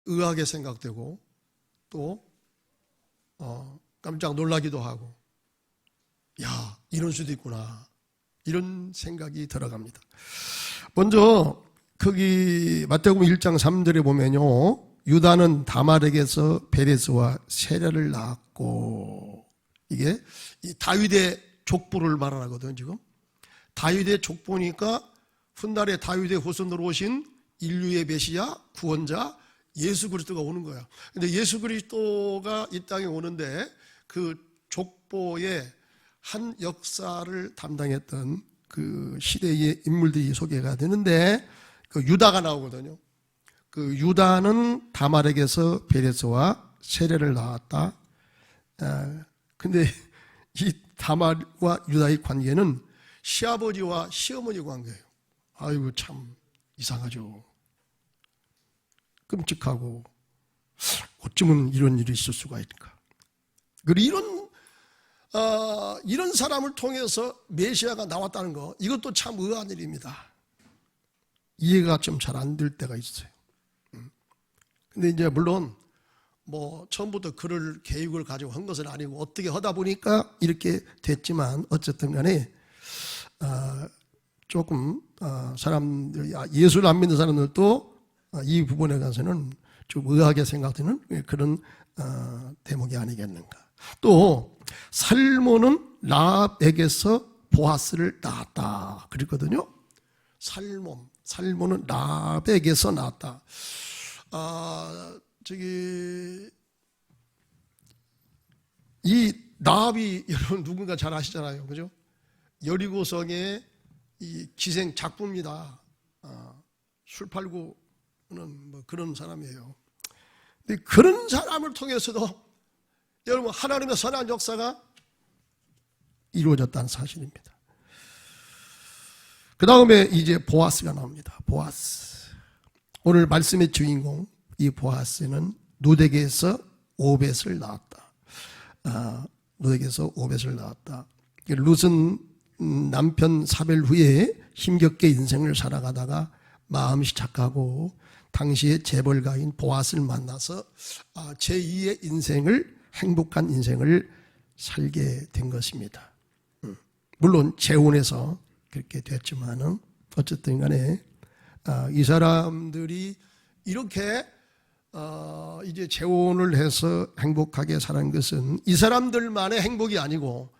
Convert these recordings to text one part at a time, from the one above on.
의아하게 생각되고 또 깜짝 놀라기도 하고, 야, 이런 수도 있구나, 이런 생각이 들어갑니다. 먼저 거기 마태복음 1장 3절에 보면요, 유다는 다말에게서 베레스와 세라를 낳았고, 이게 다윗의 족보를 말하거든요. 지금 다윗의 족보니까 훗날에 다윗의 후손으로 오신 인류의 메시아, 구원자 예수 그리스도가 오는 거야. 근데 예수 그리스도가 이 땅에 오는데 그 족보의 한 역사를 담당했던 그 시대의 인물들이 소개가 되는데, 그 유다가 나오거든요. 그 유다는 다말에게서 베레스와 세라를 낳았다. 근데 이 다말과 유다의 관계는 시아버지와 시어머니 관계예요. 아이고, 참 이상하죠. 끔찍하고, 어쩌면 이런 일이 있을 수가 있을까. 그리고 이런 사람을 통해서 메시아가 나왔다는 거, 이것도 참 의아한 일입니다. 이해가 좀 잘 안 될 때가 있어요. 근데 이제 물론 뭐 처음부터 그럴 계획을 가지고 한 것은 아니고 어떻게 하다 보니까 이렇게 됐지만, 어쨌든 간에 조금 사람들, 예수를 안 믿는 사람들도 이 부분에 관해서는 좀 의아하게 생각되는 그런 대목이 아니겠는가. 또 살몬은 라합에게서 보아스를 낳았다 그랬거든요. 살몬은 라합에게서 낳았다. 이 라합이 여러분 누군가 잘 아시잖아요, 그죠? 여리고성의 이 기생 작부입니다. 술 팔고는 뭐 그런 사람이에요. 근데 그런 사람을 통해서도 여러분 하나님의 선한 역사가 이루어졌다는 사실입니다. 그 다음에 이제 보아스가 나옵니다. 보아스. 오늘 말씀의 주인공, 이 보아스는 누덱에서 오벳을 낳았다. 누덱에서 오벳을 낳았다. 룻은 남편 사별 후에 힘겹게 인생을 살아가다가 마음이 착하고 당시의 재벌가인 보아스를 만나서 제2의 인생을, 행복한 인생을 살게 된 것입니다. 물론 재혼해서 그렇게 됐지만은 어쨌든 간에 이 사람들이 이렇게 이제 재혼을 해서 행복하게 사는 것은 이 사람들만의 행복이 아니고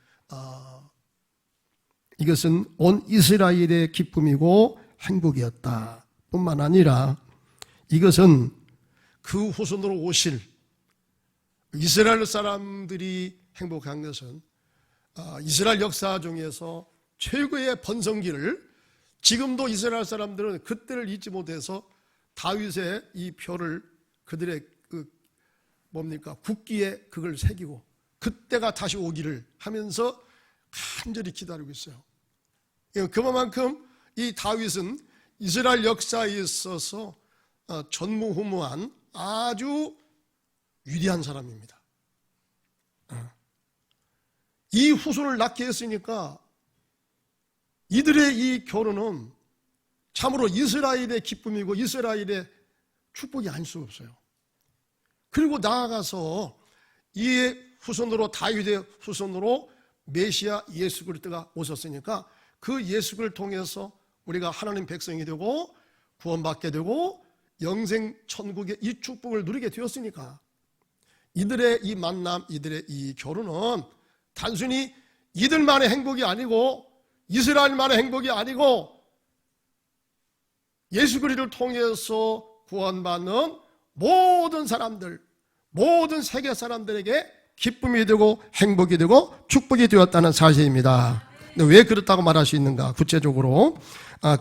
이것은 온 이스라엘의 기쁨이고 행복이었다 뿐만 아니라 이것은 그 후손으로 오실 이스라엘 사람들이 행복한 것은 이스라엘 역사 중에서 최고의 번성기를, 지금도 이스라엘 사람들은 그때를 잊지 못해서 다윗의 이 표를 그들의 국기에 그걸 새기고 그때가 다시 오기를 하면서 간절히 기다리고 있어요. 그만큼 이 다윗은 이스라엘 역사에 있어서 전무후무한 아주 위대한 사람입니다. 이 후손을 낳게 했으니까 이들의 이 결혼은 참으로 이스라엘의 기쁨이고 이스라엘의 축복이 아닐 수 없어요. 그리고 나아가서 이 후손으로, 다윗의 후손으로 메시아 예수 그리스도가 오셨으니까 그 예수 그리스도를 통해서 우리가 하나님 백성이 되고 구원받게 되고 영생 천국의 이 축복을 누리게 되었으니까 이들의 이 만남, 이들의 이 결혼은 단순히 이들만의 행복이 아니고 이스라엘만의 행복이 아니고 예수 그리스도를 통해서 구원받는 모든 사람들, 모든 세계 사람들에게 기쁨이 되고 행복이 되고 축복이 되었다는 사실입니다. 왜 그렇다고 말할 수 있는가? 구체적으로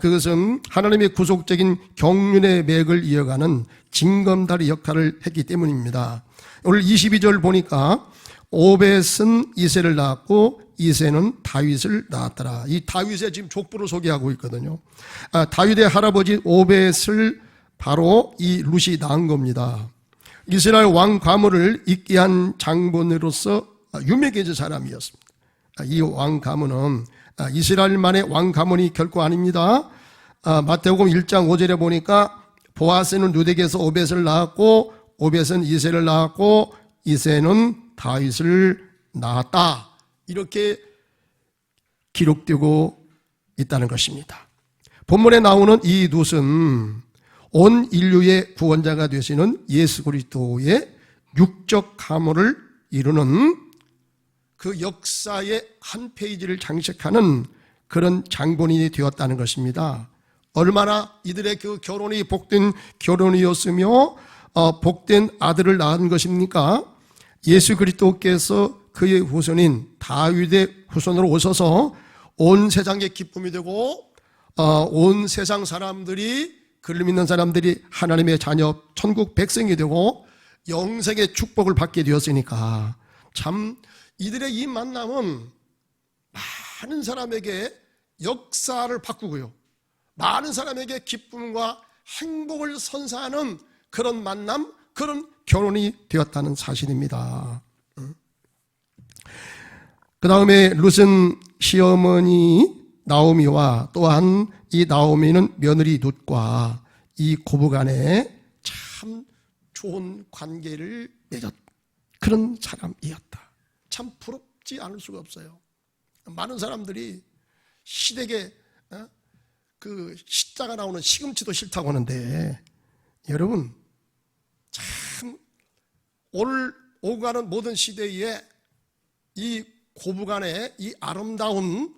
그것은 하나님의 구속적인 경륜의 맥을 이어가는 징검다리 역할을 했기 때문입니다. 오늘 22절 보니까 오벳은 이새를 낳았고 이새는 다윗을 낳았더라. 이 다윗의 지금 족보를 소개하고 있거든요. 다윗의 할아버지 오벳을 바로 이 룻이 낳은 겁니다. 이스라엘 왕 가문을 잇게 한 장본으로서 유명해진 사람이었습니다. 이 왕 가문은 이스라엘만의 왕 가문이 결코 아닙니다. 마태복음 1장 5절에 보니까 보아스는 누덱에서 오벳을 낳았고 오벳은 이새를 낳았고 이새는 다윗을 낳았다. 이렇게 기록되고 있다는 것입니다. 본문에 나오는 이 룻은 온 인류의 구원자가 되시는 예수 그리스도의 육적 가문을 이루는 그 역사의 한 페이지를 장식하는 그런 장본인이 되었다는 것입니다. 얼마나 이들의 그 결혼이 복된 결혼이었으며 복된 아들을 낳은 것입니까? 예수 그리스도께서 그의 후손인 다윗의 후손으로 오셔서 온 세상의 기쁨이 되고 온 세상 사람들이, 그를 믿는 사람들이 하나님의 자녀 천국 백성이 되고 영생의 축복을 받게 되었으니까 참 이들의 이 만남은 많은 사람에게 역사를 바꾸고요, 많은 사람에게 기쁨과 행복을 선사하는 그런 만남, 그런 결혼이 되었다는 사실입니다. 그 다음에 룻은 시어머니 나오미와 또한 이 나오미는 며느리 룻과 이 고부간에 참 좋은 관계를 맺었 그런 사람이었다. 참 부럽지 않을 수가 없어요. 많은 사람들이 시댁에 그 시자가 나오는 시금치도 싫다고 하는데, 여러분 참 오고 가는 모든 시대에 이 고부간의 이 아름다운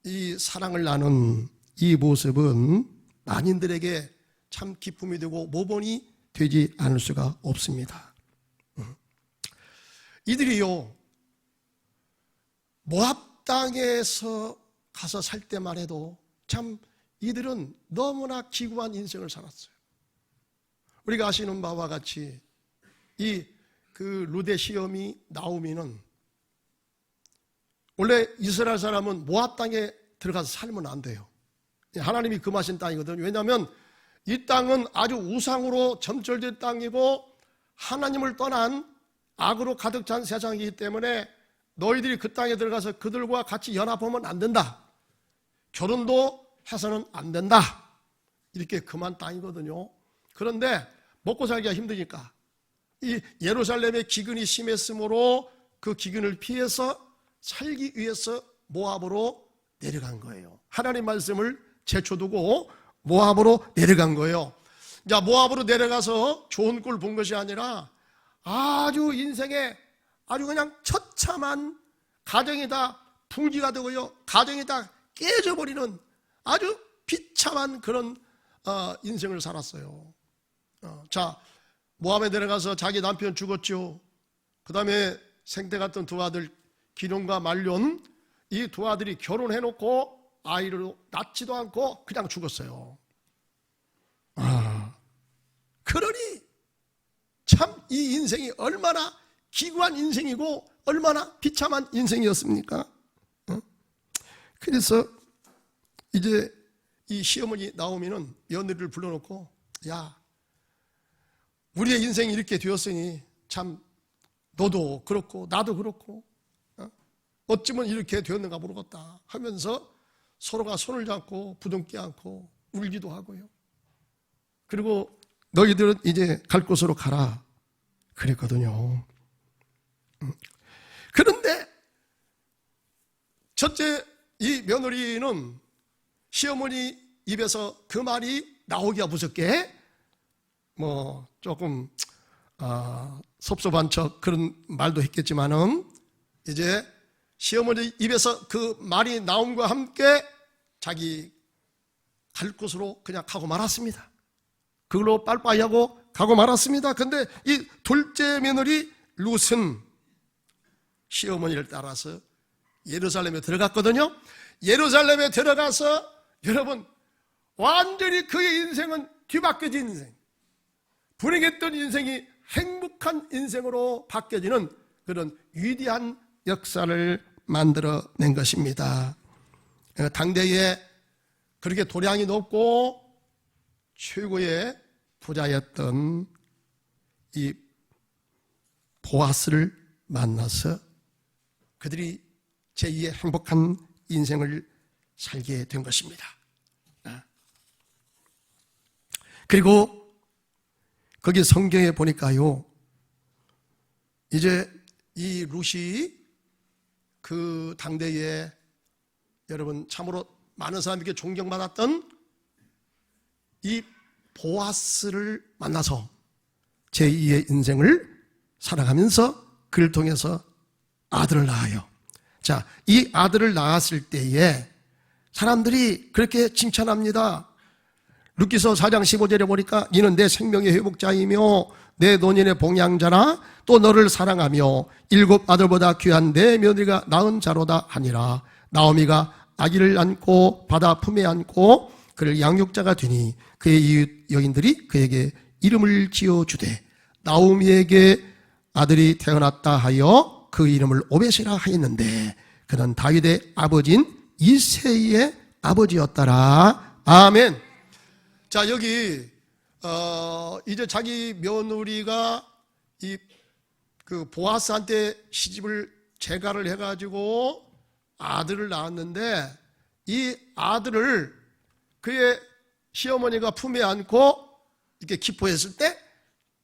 이 사랑을 나눈 이 모습은 만인들에게 참 기쁨이 되고 모범이 되지 않을 수가 없습니다. 이들이요, 모압 땅에서 가서 살 때만 해도 참 이들은 너무나 기구한 인생을 살았어요. 우리가 아시는 바와 같이 이 그 룻의 시어미 나오미는 원래 이스라엘 사람은 모압 땅에 들어가서 살면 안 돼요. 하나님이 금하신 땅이거든요. 왜냐하면 이 땅은 아주 우상으로 점철된 땅이고 하나님을 떠난 악으로 가득 찬 세상이기 때문에 너희들이 그 땅에 들어가서 그들과 같이 연합하면 안 된다. 결혼도 해서는 안 된다. 이렇게 금한 땅이거든요. 그런데 먹고 살기가 힘드니까 이 예루살렘의 기근이 심했으므로 그 기근을 피해서 살기 위해서 모압으로 내려간 거예요. 하나님 말씀을 제쳐두고 모압으로 내려간 거예요. 자, 모압으로 내려가서 좋은 꼴 본 것이 아니라 아주 인생에 아주 그냥 처참한 가정이 다 풍지가 되고요, 가정이 다 깨져버리는 아주 비참한 그런 인생을 살았어요. 자, 모압에 내려가서 자기 남편 죽었죠. 그 다음에 생태 같은 두 아들 기런과 말론, 이 두 아들이 결혼해놓고 아이를 낳지도 않고 그냥 죽었어요. 그러니 참 이 인생이 얼마나 기구한 인생이고 얼마나 비참한 인생이었습니까? 그래서 이제 이 시어머니 나오미는 며느리를 불러놓고, 야, 우리의 인생이 이렇게 되었으니 참 너도 그렇고 나도 그렇고 어쩌면 이렇게 되었는가 모르겠다 하면서 서로가 손을 잡고 부둥켜 안고 울기도 하고요. 그리고 너희들은 이제 갈 곳으로 가라 그랬거든요. 그런데 첫째, 이 며느리는 시어머니 입에서 그 말이 나오기가 무섭게 조금 섭섭한 척 그런 말도 했겠지만은 이제 시어머니 입에서 그 말이 나옴과 함께 자기 갈 곳으로 그냥 가고 말았습니다. 그걸로 빠이빠이 하고 가고 말았습니다. 근데 이 둘째 며느리 룻은 시어머니를 따라서 예루살렘에 들어갔거든요. 예루살렘에 들어가서 여러분 완전히 그의 인생은 뒤바뀌어진 인생, 불행했던 인생이 행복한 인생으로 바뀌어지는 그런 위대한 역사를 만들어낸 것입니다. 당대에 그렇게 도량이 높고 최고의 부자였던 이 보아스를 만나서 그들이 제2의 행복한 인생을 살게 된 것입니다. 그리고 거기 성경에 보니까요, 이제 이 룻이 그 당대에 여러분 참으로 많은 사람에게 존경받았던 이 보아스를 만나서 제2의 인생을 살아가면서 그를 통해서 아들을 낳아요. 자, 이 아들을 낳았을 때에 사람들이 그렇게 칭찬합니다. 룻기서 4장 15절에 보니까 이는 내 생명의 회복자이며 내 노년의 봉양자라 또 너를 사랑하며 7 아들보다 귀한 내 며느리가 낳은 자로다 하니라. 나오미가 아기를 안고 바다 품에 안고 그를 양육자가 되니 그의 이웃 여인들이 그에게 이름을 지어주되 나오미에게 아들이 태어났다 하여 그 이름을 오벳이라 하였는데 그는 다윗의 아버지인 이새의 아버지였더라. 아멘. 자, 여기 이제 자기 며느리가 그 보아스한테 시집을 재가를 해가지고 아들을 낳았는데 이 아들을 그의 시어머니가 품에 안고 이렇게 기뻐했을 때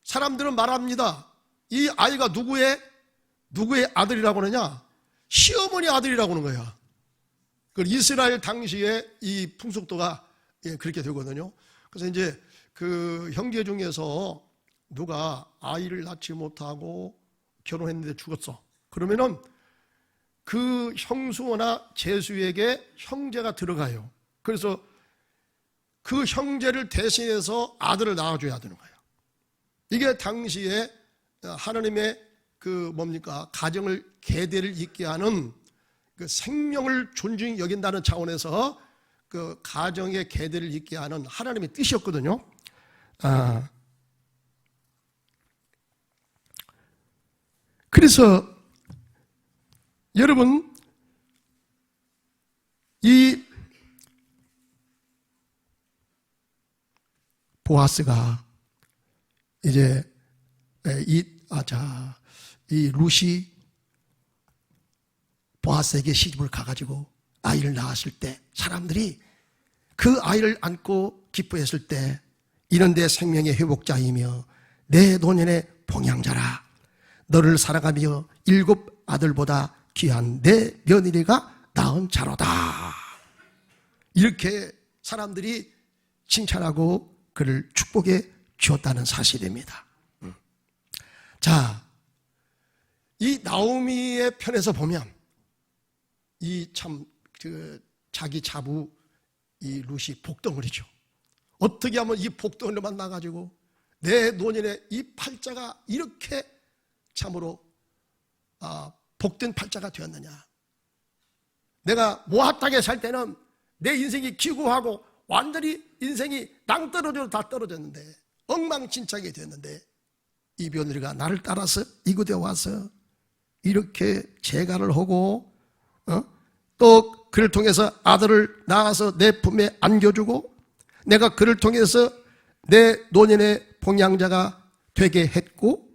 사람들은 말합니다. 이 아이가 누구의 아들이라고 하느냐? 시어머니 아들이라고 하는 거야. 그 이스라엘 당시에 이 풍속도가 그렇게 되거든요. 그래서 이제 그 형제 중에서 누가 아이를 낳지 못하고 결혼했는데 죽었어. 그러면은 그 형수나 제수에게 형제가 들어가요. 그래서 그 형제를 대신해서 아들을 낳아줘야 되는 거예요. 이게 당시에 하나님의 그 뭡니까? 가정을 계대를 잇게 하는 그 생명을 존중히 여긴다는 차원에서 그 가정의 계대를 잇게 하는 하나님의 뜻이었거든요. 그래서 여러분 이 보아스가 이제 이 룻이 보아스에게 시집을 가가지고 아이를 낳았을 때 사람들이 그 아이를 안고 기뻐했을 때 이는 내 생명의 회복자이며 내 노년의 봉양자라 너를 사랑하며 7 아들보다 귀한 내 며느리가 낳은 자로다. 이렇게 사람들이 칭찬하고 그를 축복해 주었다는 사실입니다. 자, 이 나오미의 편에서 보면 이 참 자기 자부 이 룻이 복덩어리죠. 어떻게 하면 이 복덩어리를 만나가지고 내 노년에 이 팔자가 이렇게 참으로 복된 팔자가 되었느냐. 내가 모압 땅에 살 때는 내 인생이 기구하고 완전히 인생이 낭떠러지로 다 떨어졌는데 엉망진창이 됐는데 이 며느리가 나를 따라서 이곳에 와서 이렇게 재가를 하고 또 그를 통해서 아들을 낳아서 내 품에 안겨주고 내가 그를 통해서 내 노년의 봉양자가 되게 했고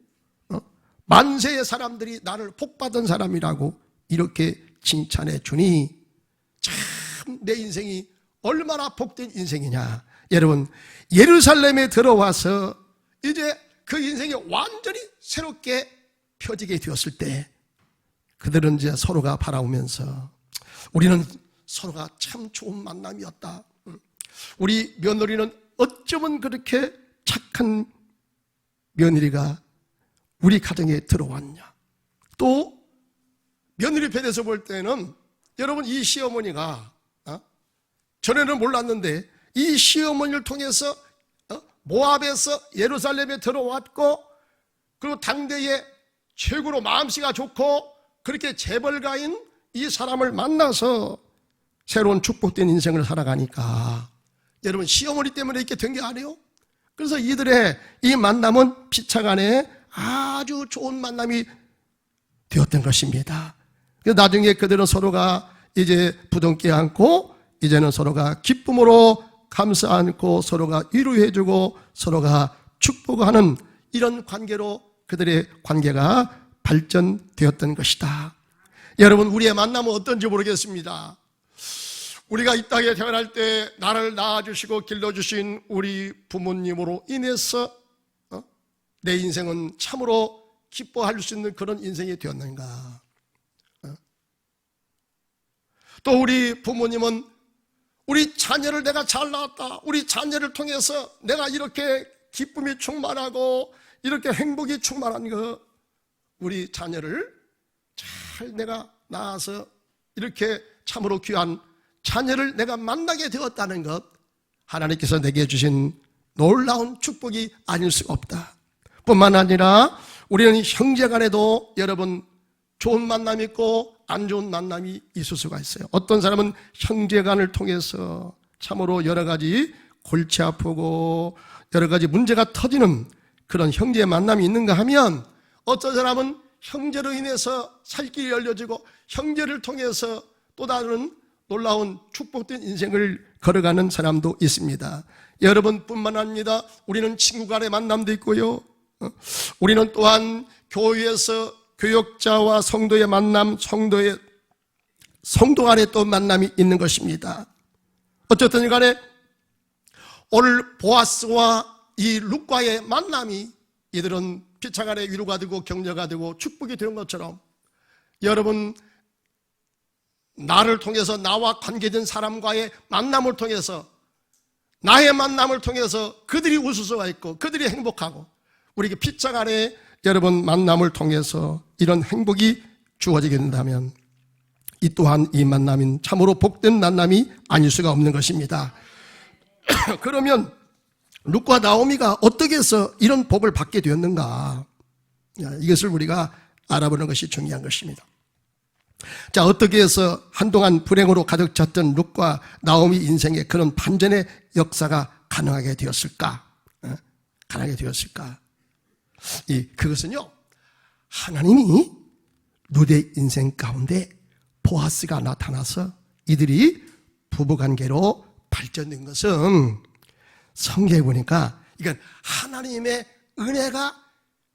만세의 사람들이 나를 복받은 사람이라고 이렇게 칭찬해 주니 참 내 인생이 얼마나 복된 인생이냐. 여러분 예루살렘에 들어와서 이제 그 인생이 완전히 새롭게 펴지게 되었을 때 그들은 이제 서로가 바라보면서 우리는 서로가 참 좋은 만남이었다. 우리 며느리는 어쩌면 그렇게 착한 며느리가 우리 가정에 들어왔냐. 또 며느리 편에서 볼 때는 여러분 이 시어머니가 전에는 몰랐는데 이 시어머니를 통해서 모압에서 예루살렘에 들어왔고 그리고 당대에 최고로 마음씨가 좋고 그렇게 재벌가인 이 사람을 만나서 새로운 축복된 인생을 살아가니까 여러분 시어머니 때문에 이렇게 된 게 아니에요. 그래서 이들의 이 만남은 피차간에 아주 좋은 만남이 되었던 것입니다. 나중에 그들은 서로가 이제 부둥켜 안고 이제는 서로가 기쁨으로 감사 안고 서로가 위로해주고 서로가 축복하는 이런 관계로 그들의 관계가 발전되었던 것이다. 여러분 우리의 만남은 어떤지 모르겠습니다. 우리가 이 땅에 태어날 때 나를 낳아주시고 길러주신 우리 부모님으로 인해서 내 인생은 참으로 기뻐할 수 있는 그런 인생이 되었는가? 또 우리 부모님은 우리 자녀를 내가 잘 낳았다, 우리 자녀를 통해서 내가 이렇게 기쁨이 충만하고 이렇게 행복이 충만한 거, 우리 자녀를 잘 내가 낳아서 이렇게 참으로 귀한 자녀를 내가 만나게 되었다는 것, 하나님께서 내게 주신 놀라운 축복이 아닐 수가 없다. 뿐만 아니라 우리는 형제간에도 여러분 좋은 만남이 있고 안 좋은 만남이 있을 수가 있어요. 어떤 사람은 형제간을 통해서 참으로 여러 가지 골치 아프고 여러 가지 문제가 터지는 그런 형제의 만남이 있는가 하면, 어떤 사람은 형제로 인해서 살 길이 열려지고 형제를 통해서 또 다른 놀라운 축복된 인생을 걸어가는 사람도 있습니다. 여러분뿐만 아닙니다. 우리는 친구 간의 만남도 있고요, 우리는 또한 교회에서 교역자와 성도의 만남, 성도 간에 또 만남이 있는 것입니다. 어쨌든 간에 오늘 보아스와 이 룻과의 만남이 이들은 피차간의 위로가 되고 격려가 되고 축복이 되는 것처럼, 여러분 나를 통해서, 나와 관계된 사람과의 만남을 통해서, 나의 만남을 통해서 그들이 웃을 수가 있고 그들이 행복하고, 우리 피차간의 여러분 만남을 통해서 이런 행복이 주어지게 된다면 이 또한 이 만남인 참으로 복된 만남이 아닐 수가 없는 것입니다. 그러면 룻과 나오미가 어떻게 해서 이런 복을 받게 되었는가? 이것을 우리가 알아보는 것이 중요한 것입니다. 자, 어떻게 해서 한동안 불행으로 가득 찼던 룻과 나오미 인생에 그런 반전의 역사가 가능하게 되었을까? 가능하게 되었을까? 그것은요, 하나님이 룻의 인생 가운데 보아스가 나타나서 이들이 부부관계로 발전된 것은 성경에 보니까 이건 하나님의 은혜가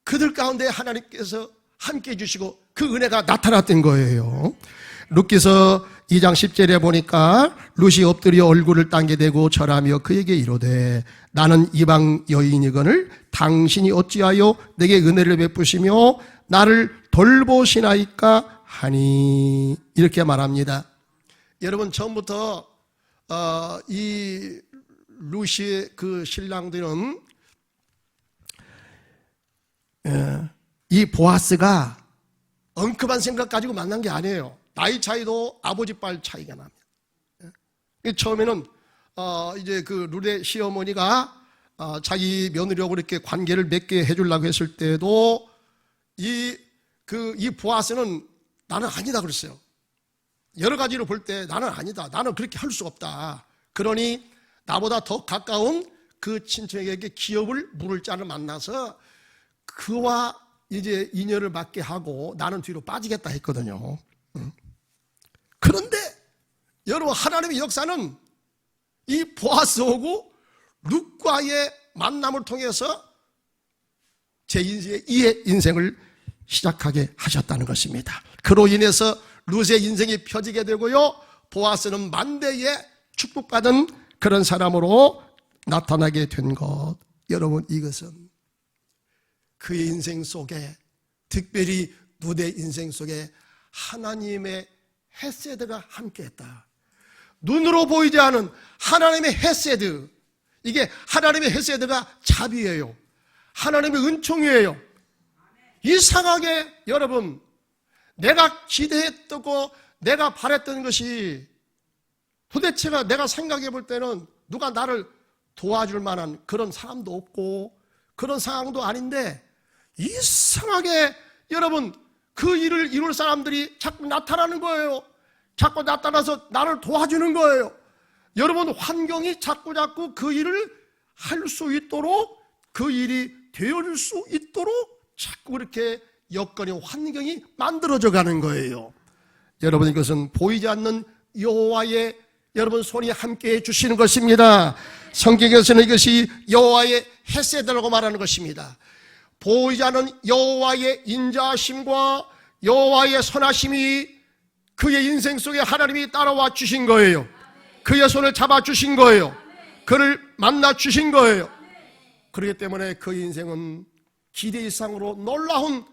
그들 가운데 하나님께서 함께 해주시고 그 은혜가 나타났던 거예요. 룻기서 2장 10절에 보니까 룻이 엎드려 얼굴을 당겨대고 절하며 그에게 이르되 나는 이방 여인이거늘 당신이 어찌하여 내게 은혜를 베푸시며 나를 돌보시나이까 하니, 이렇게 말합니다. 여러분 처음부터 이 룻의 그 신랑들은 이 보아스가 엉큼한 생각 가지고 만난 게 아니에요. 나이 차이도 아버지 빨 차이가 납니다. 처음에는 이제 그 룻의 시어머니가 자기 며느리하고 이렇게 관계를 맺게 해주려고 했을 때도 이 보아스는 나는 아니다 그랬어요. 여러 가지로 볼 때 나는 아니다, 나는 그렇게 할 수가 없다. 그러니 나보다 더 가까운 그 친척에게 기업을 물을 자를 만나서 그와 이제 인연을 맺게 하고 나는 뒤로 빠지겠다 했거든요. 그런데 여러분, 하나님의 역사는 이 보아스하고 룻과의 만남을 통해서 제 이의 인생을 시작하게 하셨다는 것입니다. 그로 인해서 룻의 인생이 펴지게 되고요, 보아스는 만대의 축복받은 그런 사람으로 나타나게 된 것. 여러분, 이것은 그의 인생 속에, 특별히 룻의 인생 속에 하나님의 헤세드가 함께했다. 눈으로 보이지 않은 하나님의 헤세드, 이게 하나님의 헤세드가 자비예요. 하나님의 은총이에요. 이상하게 여러분, 내가 기대했고 내가 바랬던 것이 도대체가 내가 생각해 볼 때는 누가 나를 도와줄 만한 그런 사람도 없고 그런 상황도 아닌데, 이상하게 여러분 그 일을 이룰 사람들이 자꾸 나타나는 거예요. 자꾸 나타나서 나를 도와주는 거예요. 여러분, 환경이 자꾸 그 일을 할 수 있도록, 그 일이 되어질 수 있도록 자꾸 그렇게 여건이, 환경이 만들어져 가는 거예요. 여러분, 이것은 보이지 않는 여호와의 여러분 손이 함께해 주시는 것입니다. 성경에서는 이것이 여호와의 헤세드라고 말하는 것입니다. 보이지 않는 여호와의 인자하심과 여호와의 선하심이 그의 인생 속에 하나님이 따라와 주신 거예요. 그의 손을 잡아 주신 거예요. 그를 만나 주신 거예요. 그렇기 때문에 그 인생은 기대 이상으로 놀라운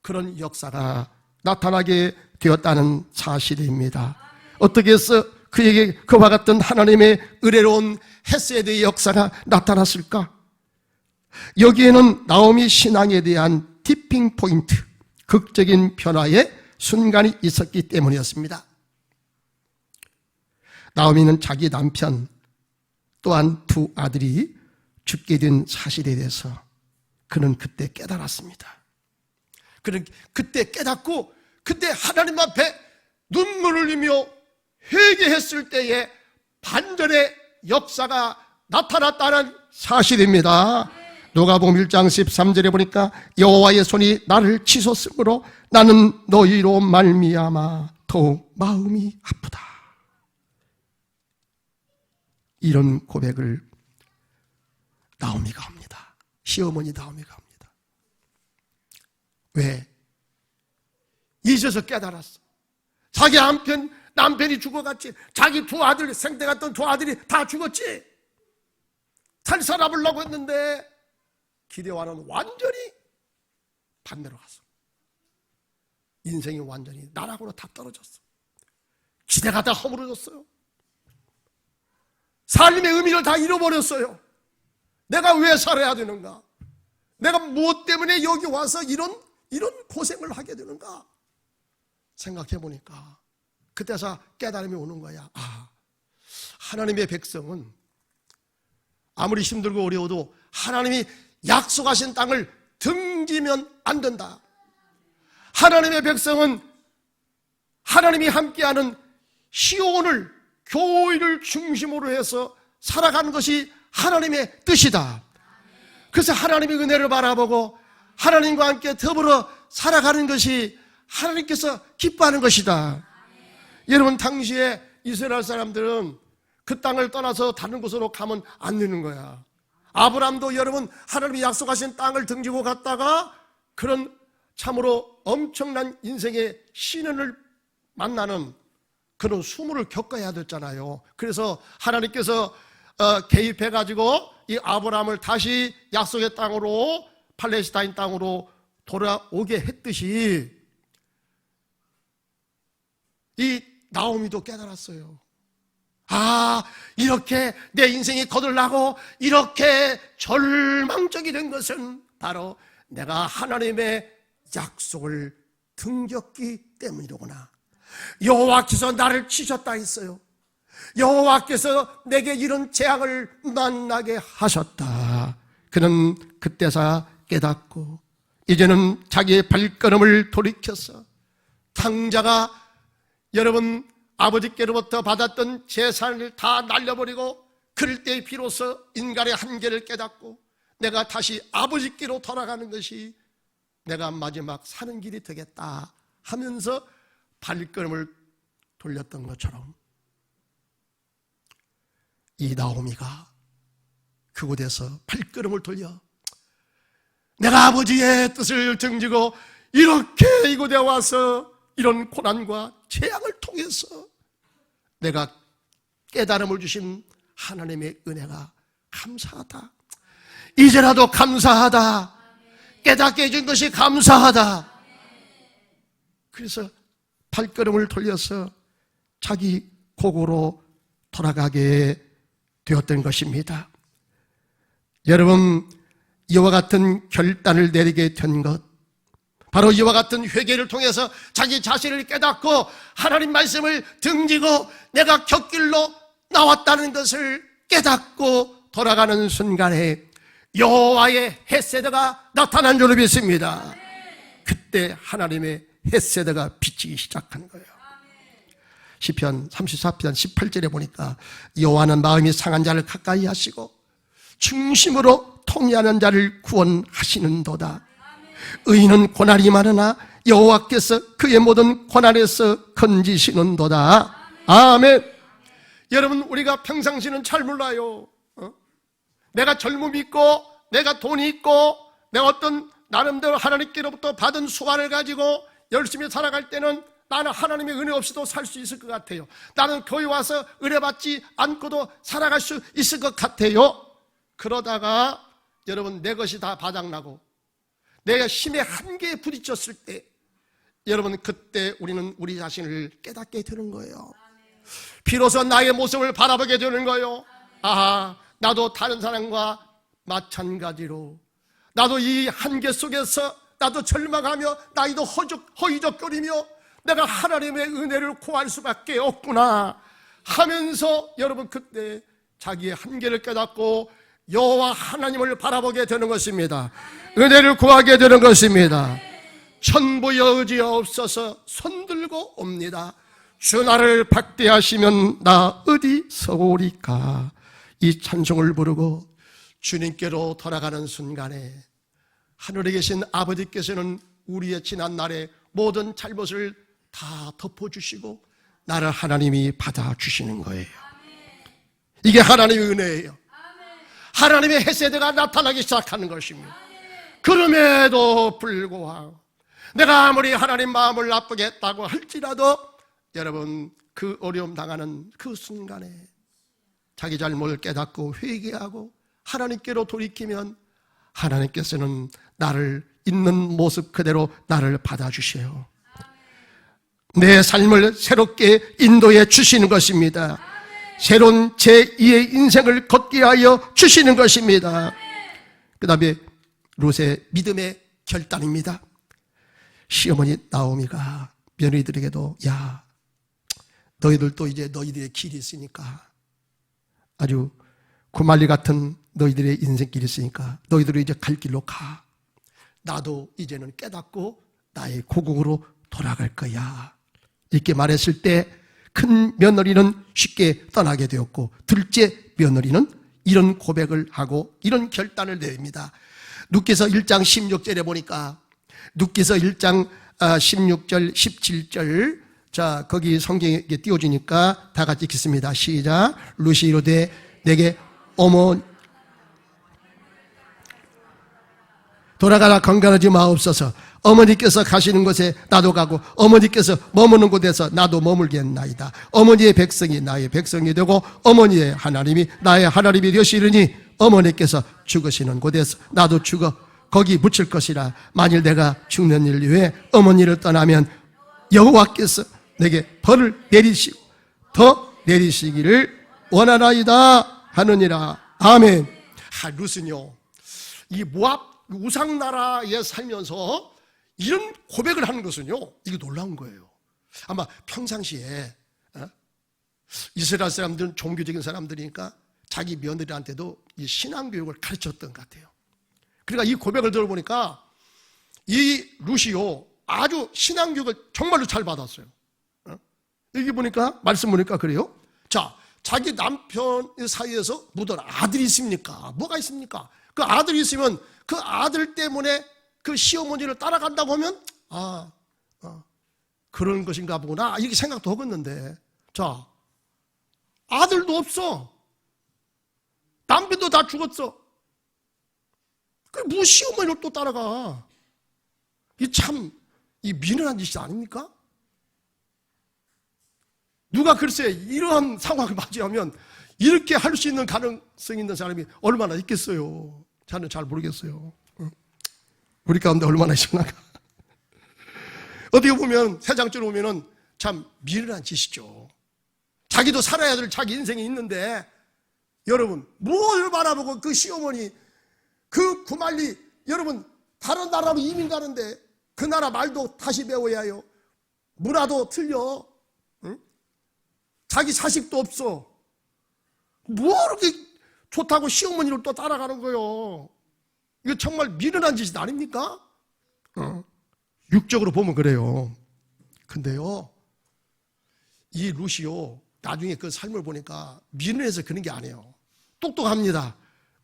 그런 역사가 나타나게 되었다는 사실입니다. 어떻게 해서 그에게 그와 같은 하나님의 의뢰로운 헤세드의 역사가 나타났을까? 여기에는 나오미 신앙에 대한 티핑 포인트, 극적인 변화의 순간이 있었기 때문이었습니다. 나오미는 자기 남편 또한 두 아들이 죽게 된 사실에 대해서 그는 그때 깨달았습니다. 그는 그때 깨닫고 그때 하나님 앞에 눈물을 흘리며 회개했을 때에 반전의 역사가 나타났다는 사실입니다. 누가복음 1장 13절에 보니까 여호와의 손이 나를 치솟음으로 나는 너희로 말미암아 더욱 마음이 아프다. 이런 고백을 나오미가 합니다. 시어머니 나오미가 합니다. 왜? 이제서 깨달았어. 자기 남편이 죽어갔지. 자기 두 아들, 생태 같던 두 아들이 다 죽었지. 살살아보려고 했는데 기대와는 완전히 반대로 갔어. 인생이 완전히 나락으로 다 떨어졌어. 기대가 다 허물어졌어요. 삶의 의미를 다 잃어버렸어요. 내가 왜 살아야 되는가? 내가 무엇 때문에 여기 와서 이런 고생을 하게 되는가? 생각해 보니까 그때서 깨달음이 오는 거야. 하나님의 백성은 아무리 힘들고 어려워도 하나님이 약속하신 땅을 등지면 안 된다. 하나님의 백성은 하나님이 함께하는 시온을, 교회를 중심으로 해서 살아가는 것이 하나님의 뜻이다. 그래서 하나님의 은혜를 바라보고 하나님과 함께 더불어 살아가는 것이 하나님께서 기뻐하는 것이다. 여러분, 당시에 이스라엘 사람들은 그 땅을 떠나서 다른 곳으로 가면 안 되는 거야. 아브라함도 여러분 하나님이 약속하신 땅을 등지고 갔다가 그런 참으로 엄청난 인생의 시련을 만나는 그런 수모를 겪어야 됐잖아요. 그래서 하나님께서 개입해가지고 이 아브라함을 다시 약속의 땅으로, 팔레스타인 땅으로 돌아오게 했듯이 이 나오미도 깨달았어요. 이렇게 내 인생이 거들나고 이렇게 절망적이 된 것은 바로 내가 하나님의 약속을 등졌기 때문이로구나. 여호와께서 나를 치셨다 했어요. 여호와께서 내게 이런 재앙을 만나게 하셨다. 그는 그때서 깨닫고 이제는 자기의 발걸음을 돌이켜서 당자가 여러분 아버지께로부터 받았던 재산을 다 날려버리고 그럴 때 비로소 인간의 한계를 깨닫고 내가 다시 아버지께로 돌아가는 것이 내가 마지막 사는 길이 되겠다 하면서 발걸음을 돌렸던 것처럼 이 나오미가 그곳에서 발걸음을 돌려 내가 아버지의 뜻을 등지고 이렇게 이곳에 와서 이런 고난과 재앙을 통해서 내가 깨달음을 주신 하나님의 은혜가 감사하다. 이제라도 감사하다. 깨닫게 해준 것이 감사하다. 그래서 발걸음을 돌려서 자기 고국으로 돌아가게 되었던 것입니다. 여러분, 이와 같은 결단을 내리게 된 것, 바로 이와 같은 회개를 통해서 자기 자신을 깨닫고 하나님 말씀을 등지고 내가 곁길로 나왔다는 것을 깨닫고 돌아가는 순간에 여호와의 헤세드가 나타난 줄을 믿습니다. 그때 하나님의 헤세드가 비치기 시작한 거예요. 시편 34편 18절에 보니까 여호와는 마음이 상한 자를 가까이 하시고 중심으로 통회하는 자를 구원하시는도다. 의인은 고난이 많으나 여호와께서 그의 모든 고난에서 건지시는도다. 아멘. 여러분, 우리가 평상시는 잘 몰라요. 내가 젊음이 있고 내가 돈이 있고 내가 어떤 나름대로 하나님께로부터 받은 수완을 가지고 열심히 살아갈 때는 나는 하나님의 은혜 없이도 살 수 있을 것 같아요. 나는 교회 와서 은혜 받지 않고도 살아갈 수 있을 것 같아요. 그러다가 여러분 내 것이 다 바닥나고 내가 힘의 한계에 부딪혔을 때 여러분 그때 우리는 우리 자신을 깨닫게 되는 거예요. 비로소 나의 모습을 바라보게 되는 거예요. 아하, 나도 다른 사람과 마찬가지로 나도 이 한계 속에서 나도 절망하며 나이도 허이적거리며 내가 하나님의 은혜를 구할 수밖에 없구나 하면서 여러분 그때 자기의 한계를 깨닫고 여호와 하나님을 바라보게 되는 것입니다. 은혜를 구하게 되는 것입니다. 천부여 의지없어서 손들고 옵니다. 주 나를 박대하시면 나 어디 서오리까. 이 찬송을 부르고 주님께로 돌아가는 순간에 하늘에 계신 아버지께서는 우리의 지난 날의 모든 잘못을 다 덮어주시고 나를 하나님이 받아주시는 거예요. 이게 하나님의 은혜예요. 하나님의 헤세드가 나타나기 시작하는 것입니다. 그럼에도 불구하고 내가 아무리 하나님 마음을 나쁘게 했다고 할지라도 여러분 그 어려움 당하는 그 순간에 자기 잘못을 깨닫고 회개하고 하나님께로 돌이키면 하나님께서는 나를 있는 모습 그대로 나를 받아주셔요. 내 삶을 새롭게 인도해 주시는 것입니다. 새로운 제2의 인생을 걷게 하여 주시는 것입니다. 그 다음에 룻의 믿음의 결단입니다. 시어머니 나오미가 며느리들에게도 야 너희들도 이제 너희들의 길이 있으니까 아주 구말리 같은 너희들의 인생길이 있으니까 너희들은 이제 갈 길로 가. 나도 이제는 깨닫고 나의 고국으로 돌아갈 거야. 이렇게 말했을 때 큰 며느리는 쉽게 떠나게 되었고 둘째 며느리는 이런 고백을 하고 이런 결단을 내립니다. 룻기서 1장 16절에 보니까 룻기서 1장 16절 17절 자 거기 성경에 띄워주니까 다 같이 읽겠습니다. 시작. 룻이 이르되 내게 어머 돌아가라 건강하지 마옵소서. 어머니께서 가시는 곳에 나도 가고 어머니께서 머무는 곳에서 나도 머물겠나이다. 어머니의 백성이 나의 백성이 되고 어머니의 하나님이 나의 하나님이 되시리니 어머니께서 죽으시는 곳에서 나도 죽어 거기 묻힐 것이라. 만일 내가 죽는 일 위해 어머니를 떠나면 여호와께서 내게 벌을 내리시고 더 내리시기를 원하나이다 하느니라. 아멘. 룻은요 이 모압 우상나라에 살면서 이런 고백을 하는 것은요 이게 놀라운 거예요. 아마 평상시에 이스라엘 사람들은 종교적인 사람들이니까 자기 며느리한테도 이 신앙교육을 가르쳤던 것 같아요. 그러니까 이 고백을 들어보니까 이 룻이요 아주 신앙교육을 정말로 잘 받았어요. 여기 보니까 말씀 보니까 그래요. 자, 자기 남편 사이에서 묻은 아들이 있습니까? 뭐가 있습니까? 그 아들이 있으면 그 아들 때문에 그 시어머니를 따라간다 보면 그런 것인가 보구나 이렇게 생각도 하겠는데 자 아들도 없어. 남편도 다 죽었어. 그 뭐 시어머니를 또 따라가. 이 참 이 미련한 짓이 아닙니까? 누가 글쎄 이러한 상황을 맞이하면 이렇게 할 수 있는 가능성이 있는 사람이 얼마나 있겠어요. 저는 잘 모르겠어요. 우리 가운데 얼마나 있을까? 어떻게 보면 세상적으로 보면은 참 미련한 짓이죠. 자기도 살아야 될 자기 인생이 있는데 여러분 뭘 바라보고 그 시어머니 그 구말리 여러분 다른 나라로 이민 가는데 그 나라 말도 다시 배워야 해요. 문화도 틀려. 응? 자기 자식도 없어. 뭐 이렇게 좋다고 시어머니를 또 따라가는 거예요. 이거 정말 미련한 짓이 아닙니까? 육적으로 보면 그래요. 근데요 이 룻이요 나중에 그 삶을 보니까 미련해서 그런 게 아니에요. 똑똑합니다.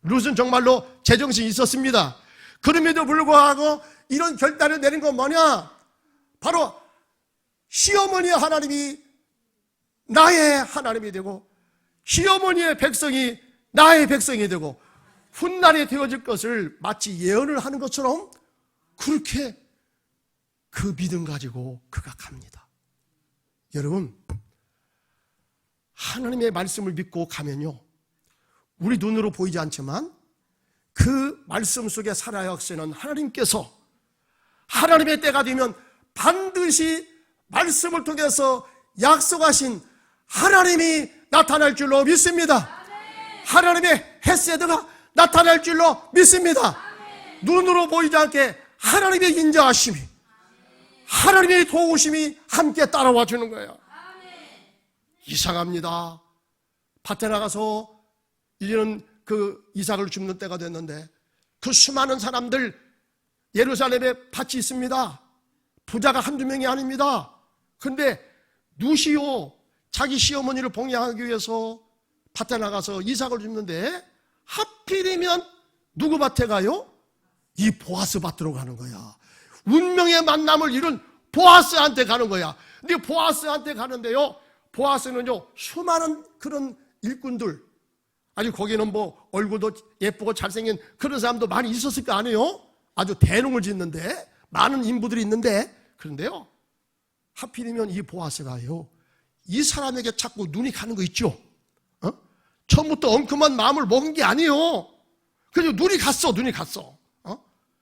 룻은 정말로 제정신이 있었습니다. 그럼에도 불구하고 이런 결단을 내린 건 뭐냐? 바로 시어머니의 하나님이 나의 하나님이 되고 시어머니의 백성이 나의 백성이 되고 훗날에 되어질 것을 마치 예언을 하는 것처럼 그렇게 그 믿음 가지고 그가 갑니다. 여러분 하나님의 말씀을 믿고 가면요 우리 눈으로 보이지 않지만 그 말씀 속에 살아야 하시는 하나님께서 하나님의 때가 되면 반드시 말씀을 통해서 약속하신 하나님이 나타날 줄로 믿습니다. 하나님의 헤세드가 나타날 줄로 믿습니다. 눈으로 보이지 않게 하나님의 인자하심이, 하나님의 도우심이 함께 따라와 주는 거예요. 이상합니다. 밭에 나가서 이제는 그 이삭을 줍는 때가 됐는데 그 수많은 사람들, 예루살렘에 밭이 있습니다. 부자가 한두 명이 아닙니다. 근데 누시오, 자기 시어머니를 봉양하기 위해서 밭에 나가서 이삭을 줍는데 하필이면 누구 밭에 가요? 이 보아스 밭으로 가는 거야. 운명의 만남을 이룬 보아스한테 가는 거야. 근데 보아스한테 가는데요, 보아스는요 수많은 그런 일꾼들, 아니 거기는 뭐 얼굴도 예쁘고 잘생긴 그런 사람도 많이 있었을 거 아니에요? 아주 대농을 짓는데 많은 인부들이 있는데, 그런데요 하필이면 이 보아스가요 이 사람에게 자꾸 눈이 가는 거 있죠? 처음부터 엉큼한 마음을 먹은 게 아니에요. 그래서 눈이 갔어.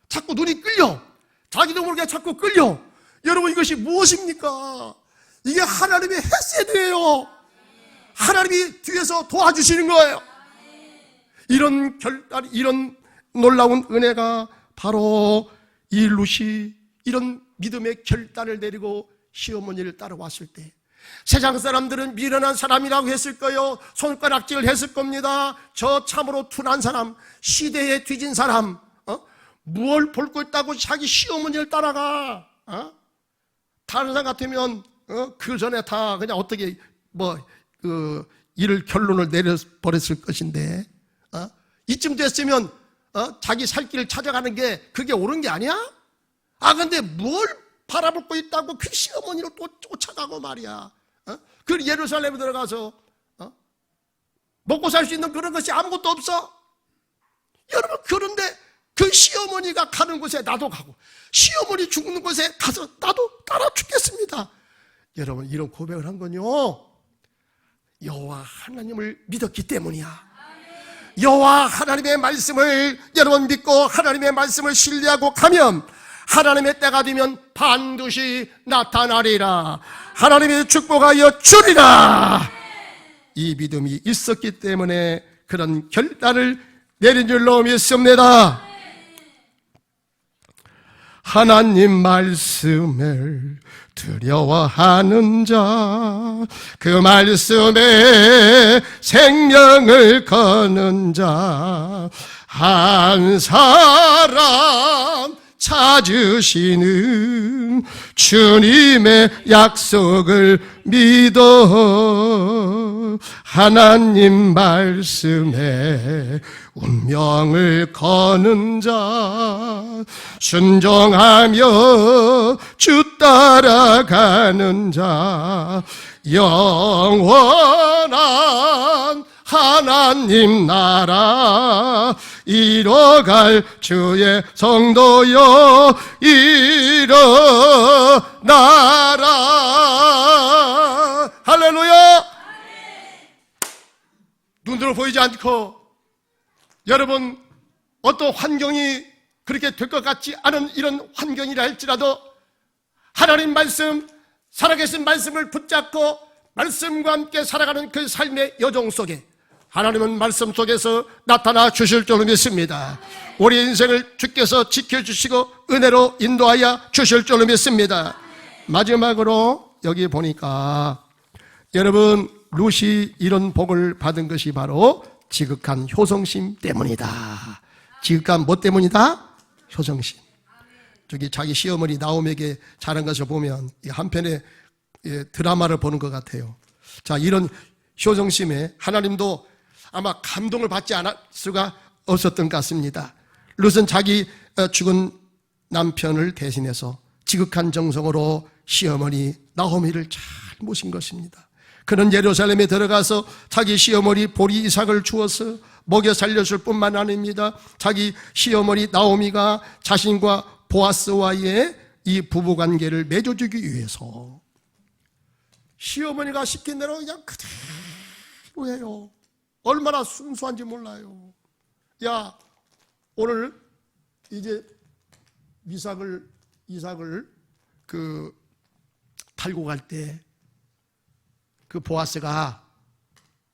자꾸 눈이 끌려. 자기도 모르게 자꾸 끌려. 여러분, 이것이 무엇입니까? 이게 하나님의 헤세드예요. 하나님이 뒤에서 도와주시는 거예요. 이런 놀라운 은혜가 바로 이 룻이 이런 믿음의 결단을 내리고 시어머니를 따라왔을 때, 세상 사람들은 미련한 사람이라고 했을 거예요. 손가락질을 했을 겁니다. 저 참으로 둔한 사람, 시대에 뒤진 사람, 무얼 볼 거 있다고 자기 시어머니를 따라가. 다른 사람 같으면 그 전에 다 그냥 어떻게 일을 결론을 내려버렸을 것인데, 이쯤 됐으면 자기 살 길을 찾아가는 게 그게 옳은 게 아니야? 근데 뭘 바라볼 거 있다고 그 시어머니를 또 쫓아가고 말이야. 그 예루살렘에 들어가서 먹고 살 수 있는 그런 것이 아무것도 없어. 여러분, 그런데 그 시어머니가 가는 곳에 나도 가고, 시어머니 죽는 곳에 가서 나도 따라 죽겠습니다. 여러분, 이런 고백을 한 건요, 여호와 하나님을 믿었기 때문이야. 여호와 하나님의 말씀을 여러분 믿고 하나님의 말씀을 신뢰하고 가면 하나님의 때가 되면 반드시 나타나리라. 하나님의 축복하여 주리라. 이 믿음이 있었기 때문에 그런 결단을 내린 줄로 믿습니다. 하나님 말씀을 두려워하는 자, 그 말씀에 생명을 거는 자, 한 사람 찾으시는 주님의 약속을 믿어 하나님 말씀에 운명을 거는 자, 순종하며 주 따라가는 자, 영원한 하나님 나라 이뤄갈 주의 성도여 일어나라. 할렐루야. 눈으로 보이지 않고, 여러분 어떤 환경이 그렇게 될 것 같지 않은 이런 환경이라 할지라도 하나님 말씀, 살아계신 말씀을 붙잡고 말씀과 함께 살아가는 그 삶의 여정 속에 하나님은 말씀 속에서 나타나 주실 줄로 믿습니다. 우리 인생을 주께서 지켜주시고 은혜로 인도하여 주실 줄로 믿습니다. 마지막으로 여기 보니까 여러분, 룻이 이런 복을 받은 것이 바로 지극한 효성심 때문이다. 지극한 뭐 때문이다? 효성심. 저기 자기 시어머니 나옴에게 잘한 것을 보면 한편의 드라마를 보는 것 같아요. 자, 이런 효성심에 하나님도 아마 감동을 받지 않을 수가 없었던 것 같습니다. 룻은 자기 죽은 남편을 대신해서 지극한 정성으로 시어머니 나오미를 잘 모신 것입니다. 그는 예루살렘에 들어가서 자기 시어머니 보리 이삭을 주어서 먹여 살렸을 뿐만 아닙니다. 자기 시어머니 나오미가 자신과 보아스와의 이 부부관계를 맺어주기 위해서 시어머니가 시킨 대로 그냥 그대로 해요. 얼마나 순수한지 몰라요. 야, 오늘 이제 이삭을 이삭을 달고 갈 때 그 보아스가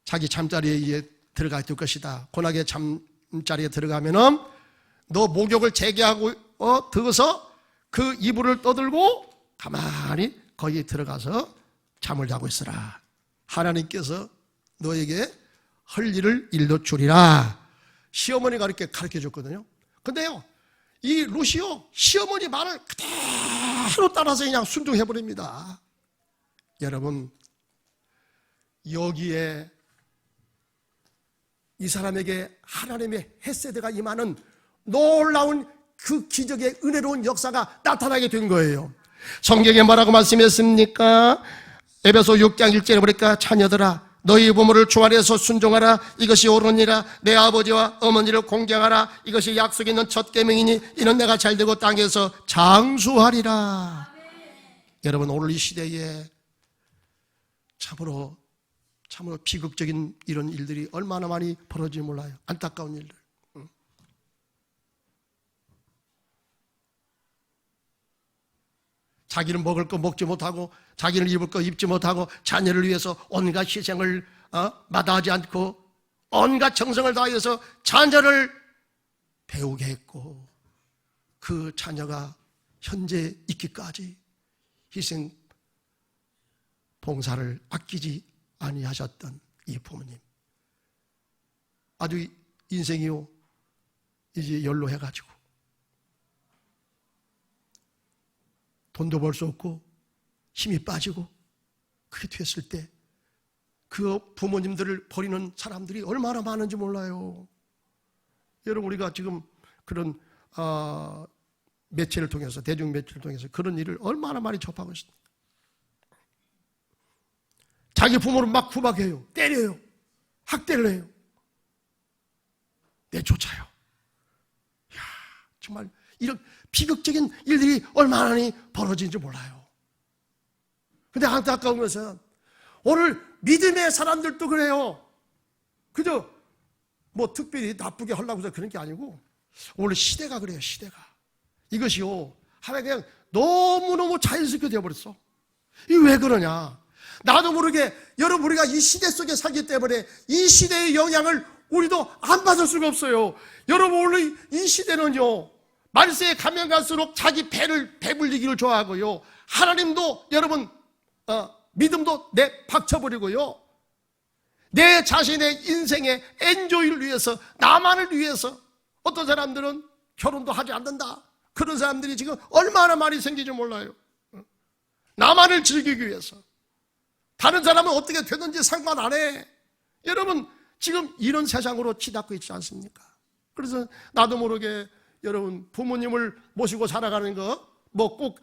자기 잠자리에 들어가 있을 것이다. 고나게 잠자리에 들어가면은 너 목욕을 재개하고 들어서 그 이불을 떠들고 가만히 거기에 들어가서 잠을 자고 있어라. 하나님께서 너에게 할 일을 일러 주리라. 시어머니가 이렇게 가르쳐 줬거든요. 근데요, 이 룻이요, 시어머니 말을 그대로 따라서 그냥 순종해버립니다. 여러분, 여기에 이 사람에게 하나님의 헷세대가 임하는 놀라운 그 기적의 은혜로운 역사가 나타나게 된 거예요. 성경에 뭐라고 말씀했습니까? 에베소 6장 1절에 보니까 자녀들아 너희 부모를 주 안에서 순종하라. 이것이 옳으니라. 내 아버지와 어머니를 공경하라. 이것이 약속 있는 첫 계명이니 이는 내가 잘되고 땅에서 장수하리라. 여러분, 오늘 이 시대에 참으로 비극적인 이런 일들이 얼마나 많이 벌어지는지 몰라요. 안타까운 일들. 자기는 먹을 거 먹지 못하고 자기는 입을 거 입지 못하고 자녀를 위해서 온갖 희생을 마다하지 않고 온갖 정성을 다해서 자녀를 배우게 했고 그 자녀가 현재 있기까지 희생 봉사를 아끼지 아니하셨던 이 부모님, 아주 인생이요 이제 연로해가지고 돈도 벌 수 없고 힘이 빠지고 그렇게 됐을 때 그 부모님들을 버리는 사람들이 얼마나 많은지 몰라요. 여러분, 우리가 지금 그런 매체를 통해서, 대중 매체를 통해서 그런 일을 얼마나 많이 접하고 있습니까? 자기 부모를 막 구박해요. 때려요. 학대를 해요. 내쫓아요. 이야, 정말 이런 비극적인 일들이 얼마나 많이 벌어지는지 몰라요. 근데 안타까운 것은 오늘 믿음의 사람들도 그래요. 그저 뭐 특별히 나쁘게 하려고 해서 그런 게 아니고 오늘 시대가 그래요. 시대가. 이것이요, 하나 그냥 너무너무 자연스럽게 되어버렸어. 이게 왜 그러냐? 나도 모르게 여러분, 우리가 이 시대 속에 살기 때문에 이 시대의 영향을 우리도 안 받을 수가 없어요. 여러분, 오늘 이 시대는요, 말세에 가면 갈수록 자기 배불리기를 좋아하고요, 하나님도 여러분 믿음도 박쳐버리고요, 내 자신의 인생의 엔조이를 위해서, 나만을 위해서 어떤 사람들은 결혼도 하지 않는다. 그런 사람들이 지금 얼마나 많이 생기지 몰라요. 나만을 즐기기 위해서. 다른 사람은 어떻게 되든지 상관 안 해. 여러분, 지금 이런 세상으로 치닫고 있지 않습니까? 그래서 나도 모르게 여러분, 부모님을 모시고 살아가는 거, 꼭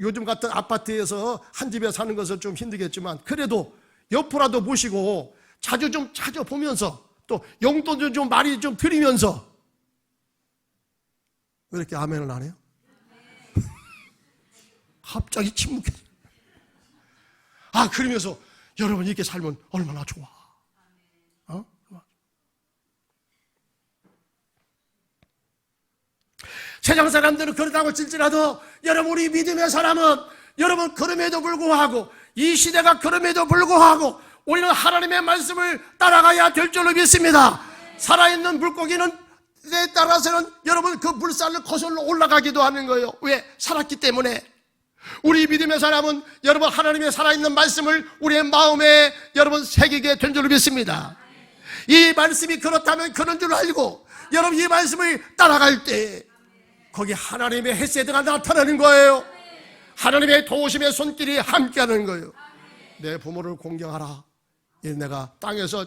요즘 같은 아파트에서 한 집에 사는 것은 좀 힘들겠지만 그래도 옆으로라도 모시고 자주 좀 찾아보면서 또 용돈도 좀 많이 좀 드리면서. 왜 이렇게 아멘을 안 해요? 갑자기 침묵해. 그러면서 여러분, 이렇게 살면 얼마나 좋아. 세상 사람들은 그렇다고 칠지라도 여러분, 우리 믿음의 사람은 여러분, 그럼에도 불구하고, 이 시대가 그럼에도 불구하고 우리는 하나님의 말씀을 따라가야 될 줄로 믿습니다. 살아있는 물고기는 에 따라서는 여러분 그 물살을 거슬러 올라가기도 하는 거예요. 왜? 살았기 때문에. 우리 믿음의 사람은 여러분, 하나님의 살아있는 말씀을 우리의 마음에 여러분 새기게 된 줄로 믿습니다. 이 말씀이 그렇다면 그런 줄 알고 여러분 이 말씀을 따라갈 때 거기 하나님의 헷세대가 나타나는 거예요. 하나님의 도우심의 손길이 함께하는 거예요. 내 부모를 공경하라. 내가 땅에서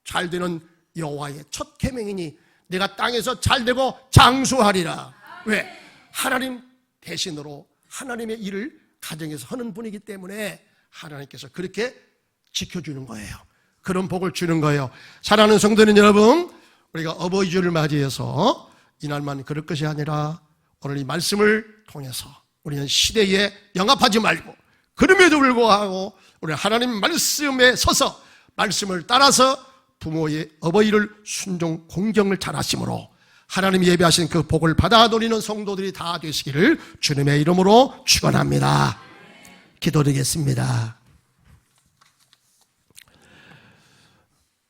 잘되는 여호와의 첫 계명이니 내가 땅에서 잘되고 장수하리라. 왜? 하나님 대신으로 하나님의 일을 가정에서 하는 분이기 때문에 하나님께서 그렇게 지켜주는 거예요. 그런 복을 주는 거예요. 사랑하는 성도는 여러분, 우리가 어버이 주를 맞이해서 이날만 그럴 것이 아니라 오늘 이 말씀을 통해서 우리는 시대에 영합하지 말고, 그럼에도 불구하고 우리 하나님 말씀에 서서 말씀을 따라서 부모의 어버이를 순종 공경을 잘하심으로 하나님 예배하신 그 복을 받아 누리는 성도들이 다 되시기를 주님의 이름으로 축원합니다. 기도드리겠습니다.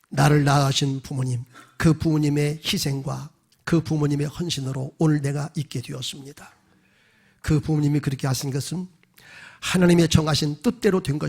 나를 낳으신 부모님, 그 부모님의 희생과 그 부모님의 헌신으로 오늘 내가 있게 되었습니다. 그 부모님이 그렇게 하신 것은 하나님의 정하신 뜻대로 된 것입니다.